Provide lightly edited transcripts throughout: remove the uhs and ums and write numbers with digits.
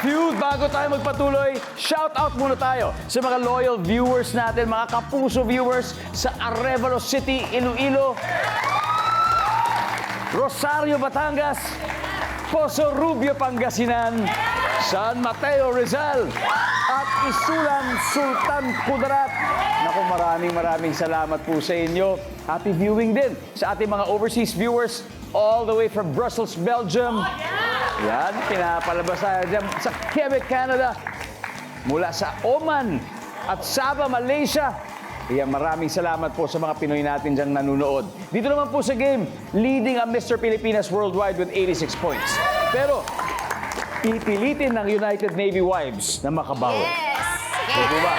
Feud, bago tayo magpatuloy, shout out muna tayo sa mga loyal viewers natin, mga kapuso viewers sa Arevalo City, Iloilo, Rosario, Batangas, Poso Rubio, Pangasinan, San Mateo, Rizal, at Isulan, Sultan Kudarat. Naku, maraming salamat po sa inyo. Happy viewing din sa ating mga overseas viewers all the way from Brussels, Belgium. Yan, pinapalabas tayo dyan sa Quebec, Canada. Mula sa Oman at Sabah, Malaysia. Kaya maraming salamat po sa mga Pinoy natin dyan nanonood. Dito naman po sa game, leading ang Mr. Pilipinas Worldwide with 86 points. Pero, pipilitin ng United Navy Wives na makabawi. Yes! Ba?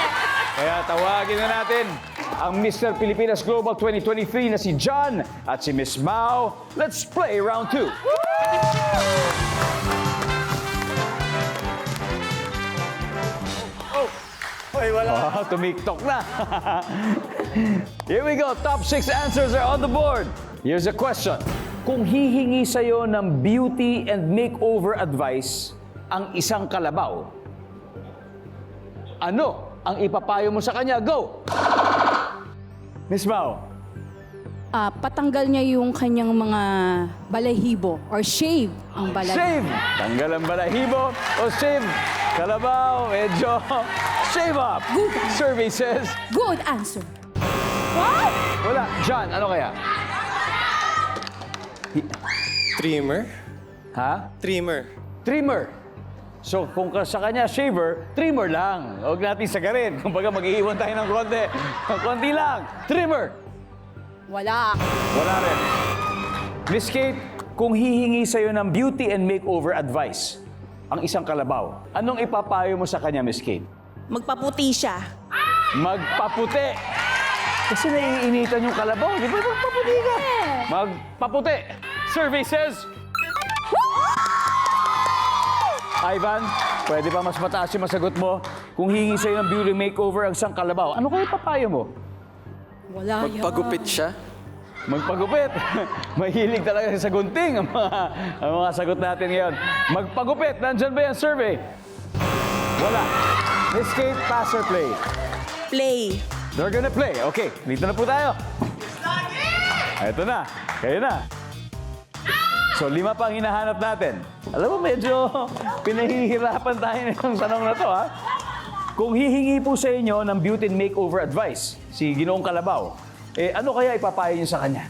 Kaya tawagin na natin ang Mr. Pilipinas Global 2023 na si John at si Miss Mau. Let's play round 2. Ay, wala. Oh, tumiktok na. Here we go. Top 6 answers are on the board. Here's a question. Kung hihingi sa'yo ng beauty and makeover advice ang isang kalabaw, ano ang ipapayo mo sa kanya? Go! Miss Mau. Patanggal niya yung kanyang mga balahibo or shave ang balahibo. Shave! Tanggal ang balahibo o shave. Kalabaw, medyo shave up. Good. Survey says, Good answer. wala. John, ano kaya? Trimmer? Ha? Trimmer. Trimmer. So, kung sa kanya shaver, trimmer lang. Huwag natin sagarin. Kumbaga, mag-iiwan tayo ng konti. Konti lang. Trimmer. Wala. Wala rin. Miss Kate, kung hihingi sa'yo ng beauty and makeover advice, ang isang kalabaw, anong ipapayo mo sa kanya, Miss Kate? Magpaputi siya. Magpaputi. Kasi naiinitan yung kalabaw. Di ba? Magpaputi ka. Magpaputi. Survey says... Ivan, pwede ba mas mataas yung masagot mo? Kung hingi sa'yo ng beauty makeover ang isang kalabaw, ano kayo papayo mo? Wala yan. Magpagupit siya. Magpagupit. Mahilig talaga sa gunting ang mga sagot natin ngayon. Magpagupit. Nandyan ba yung survey? Wala. Miss Kate, pass or play? Play. They're gonna play. Okay, dito na po tayo. Ito na. Kayo na. So, 5 pa ang hinahanap natin. Alam mo, medyo pinahihirapan tayo ng tanong na to, ha? Kung hihingi po sa inyo ng beauty and makeover advice, si Ginoong Kalabaw, ano kaya ipapayo niyo sa kanya?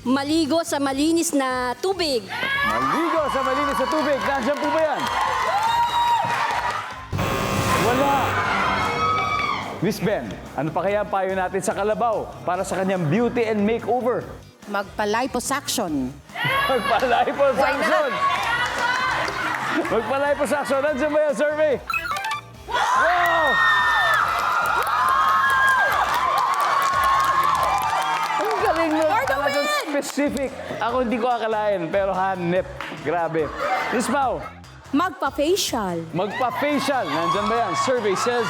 Maligo sa malinis na tubig. Maligo sa malinis na tubig. Nandiyan po ba yan? Wala. Miss Ben, ano pa kaya ang payo natin sa Kalabaw para sa kanyang beauty and makeover? Magpa-liposuction. Magpa-liposuction! Magpa-liposuction. Nandiyan ba yung survey? Wow! Ang galing nun. Talagang specific. Ako hindi ko akalain, pero hanep. Grabe. Miss Mau, Magpa-facial. magpa-facial. Nandiyan ba yan? Survey says...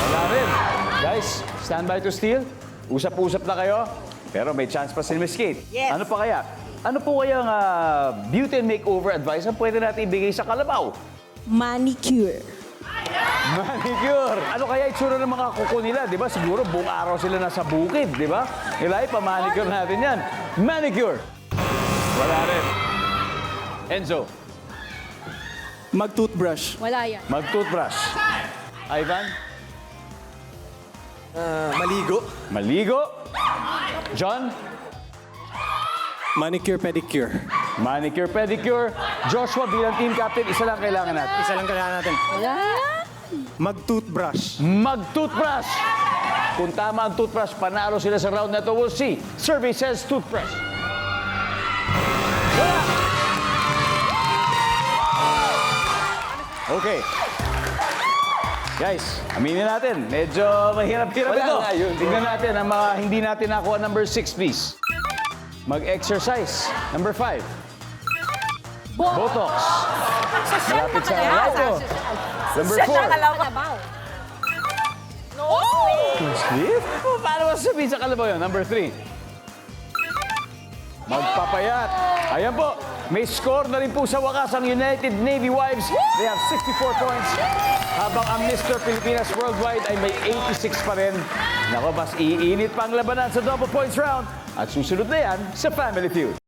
Wala rin. Guys, stand by to steal. Usap-usap na kayo. Pero may chance pa si Miss Kate. Yes. Ano pa kaya? Ano po kayang beauty and makeover advice na pwede natin ibigay sa Kalabaw? Manicure. Manicure! Ano kaya itsura ng mga kuko nila? Di ba? Siguro buong araw sila nasa bukid, di ba? Nila, ipamanicure natin yan. Manicure! Wala rin. Enzo, Mag-toothbrush. Wala yan. mag-toothbrush. Ivan, Maligo. maligo. John, Manicure, pedicure. manicure, pedicure. Joshua, bilang team captain, isa lang kailangan natin. Isa lang kailangan natin. Wala yan. Mag-toothbrush. Mag-toothbrush! Kung tama ang toothbrush, panalo sila sa round na to. We'll see. Survey says toothbrush. Wala! Okay. Guys, aminin natin, medyo mahirap-hirap Wala ito. nga yun. Tingnan natin ang mga hindi natin nakuha. Number 6, please. Mag-exercise. Number 5. Botox. Malapit sa auto. Number 4. Sleep? Paano masasabihin sa Kalabaw yun? Number 3. Magpapayat. Ayan po. May score na rin po sa wakas ang United Navy Wives. They have 64 points. Habang ang Mr. Pilipinas Worldwide ay may 86 pa rin. Nako, mas iinit pa ang labanan sa double points round. At susunod na yan sa Family Feud.